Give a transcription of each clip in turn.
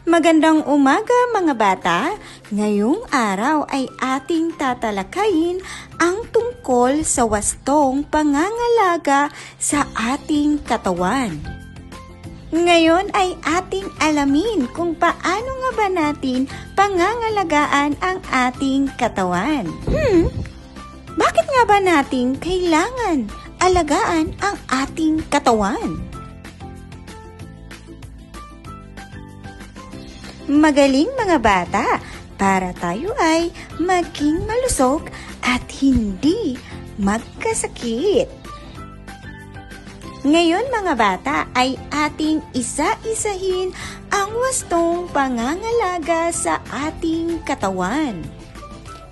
Magandang umaga mga bata! Ngayong araw ay ating tatalakayin ang tungkol sa wastong pangangalaga sa ating katawan. Ngayon ay ating alamin kung paano nga ba natin pangangalagaan ang ating katawan. Bakit nga ba natin kailangan alagaan ang ating katawan? Magaling mga bata, para tayo ay maging malusog at hindi magkasakit. Ngayon mga bata ay ating isa-isahin ang wastong pangangalaga sa ating katawan.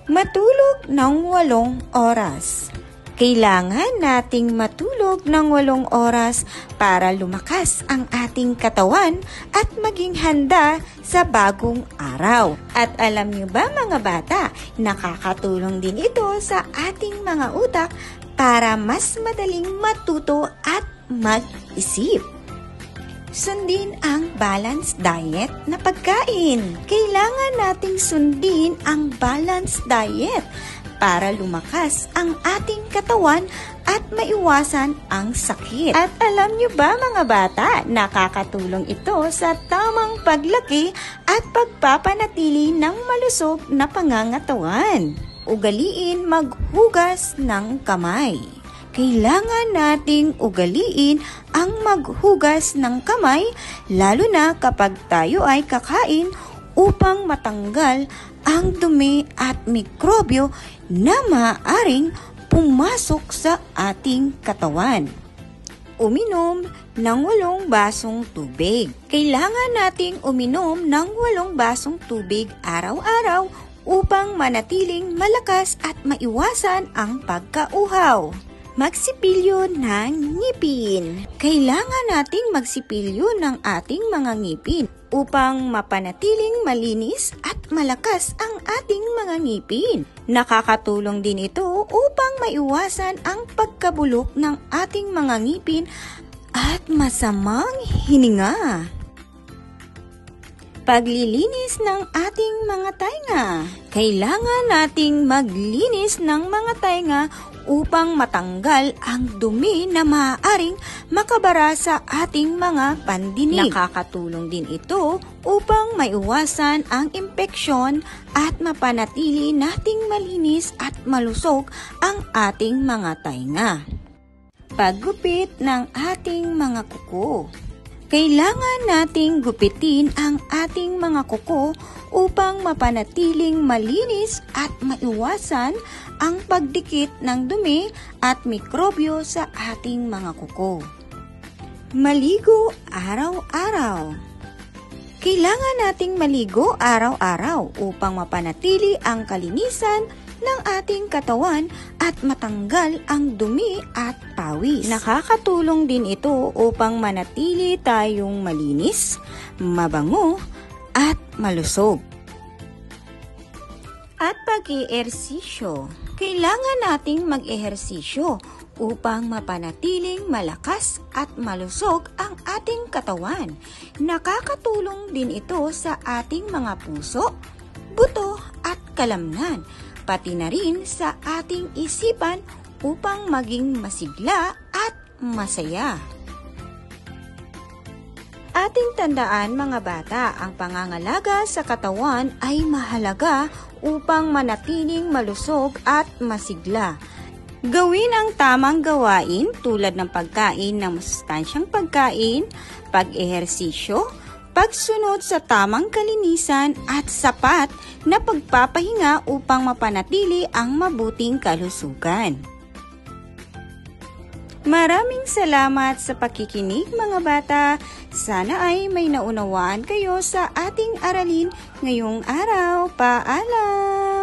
Matulog ng 8 oras. Kailangan nating matulog ng 8 oras para lumakas ang ating katawan at maging handa sa bagong araw. At alam niyo ba mga bata, nakakatulong din ito sa ating mga utak para mas madaling matuto at mag-isip. Sundin ang balanced diet na pagkain. Kailangan nating sundin ang balanced diet para lumakas ang ating katawan at maiwasan ang sakit. At alam niyo ba mga bata, nakakatulong ito sa tamang paglaki at pagpapanatili ng malusog na pangangatawan. Ugaliin maghugas ng kamay. Kailangan nating ugaliin ang maghugas ng kamay, lalo na kapag tayo ay kakain upang matanggal ang dumi at mikrobyo na maaaring pumasok sa ating katawan. Uminom ng 8 basong tubig. Kailangan nating uminom ng 8 basong tubig araw-araw upang manatiling malakas at maiwasan ang pagkauhaw. Magsipilyo ng ngipin. Kailangan nating magsipilyo ng ating mga ngipin upang mapanatiling malinis at malakas ang ating mga ngipin. Nakakatulong din ito upang maiwasan ang pagkabulok ng ating mga ngipin at masamang hininga. Paglilinis ng ating mga tainga. Kailangan nating maglinis ng mga tainga upang matanggal ang dumi na maaaring makabara sa ating mga pandinig. Nakakatulong din ito upang maiwasan ang impeksyon at mapanatili nating malinis at malusog ang ating mga tainga. Paggupit ng ating mga kuko. Kailangan nating gupitin ang ating mga kuko upang mapanatiling malinis at maiwasan ang pagdikit ng dumi at mikrobyo sa ating mga kuko. Maligo araw-araw. Kailangan nating maligo araw-araw upang mapanatili ang kalinisan ng ating katawan at matanggal ang dumi at pawis. Nakakatulong din ito upang manatili tayong malinis, mabango, at malusog. At pag-ehersisyo. Kailangan nating mag-ehersisyo upang mapanatiling malakas at malusog ang ating katawan. Nakakatulong din ito sa ating mga puso, buto at kalamnan, pati na rin sa ating isipan upang maging masigla at masaya. Ating tandaan mga bata, ang pangangalaga sa katawan ay mahalaga upang manatiling malusog at masigla. Gawin ang tamang gawain tulad ng pagkain ng masustansyang pagkain, pag-ehersisyo, pagsunod sa tamang kalinisan at sapat na pagpapahinga upang mapanatili ang mabuting kalusugan. Maraming salamat sa pakikinig mga bata. Sana ay may naunawaan kayo sa ating aralin ngayong araw. Paalam!